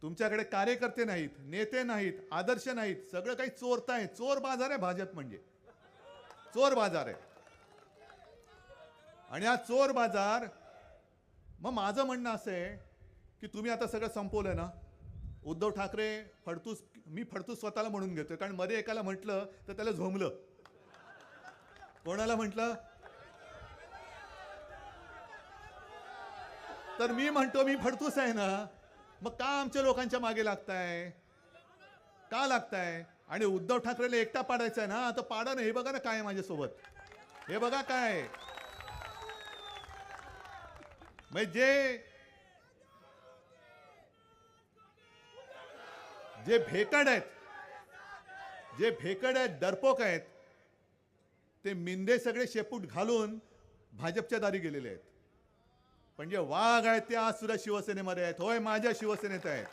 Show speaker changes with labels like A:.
A: तुमच्याकडे कार्यकर्ते नाहीत, नेते नाहीत, आदर्श नाहीत, सगळं काही चोरताय. चोर बाजार आहे भाजप म्हणजे. चोर बाजार आहे. आणि हा चोर बाजार, मग माझं म्हणणं असं आहे की तुम्ही आता सगळं संपवलं ना. उद्धव ठाकरे फडतूस, मी फडतूस स्वतःला म्हणून घेतोय, कारण मध्ये एकाला म्हटलं तर त्याला झोंबलं. कोणाला म्हटलं? तर मी म्हणतो मी फडतूस आहे ना. मग का आमच्या लोकांच्या मागे लागताय? का लागताय? आणि उद्धव ठाकरेला एकटा पाडायचा आहे ना, तर पाडा ना. हे बघा ना काय आहे माझ्यासोबत, हे बघा काय आहे. म्हणजे जे भेकड आहेत, जे भेकड आहेत, डरपोक आहेत, ते मिंदे सगळे शेपूट घालून भाजपच्या दारी गेलेले आहेत. पण जे वाघ आहेत ते आज सुद्धा शिवसेनेमध्ये आहेत. होय, माझ्या शिवसेनेत आहेत.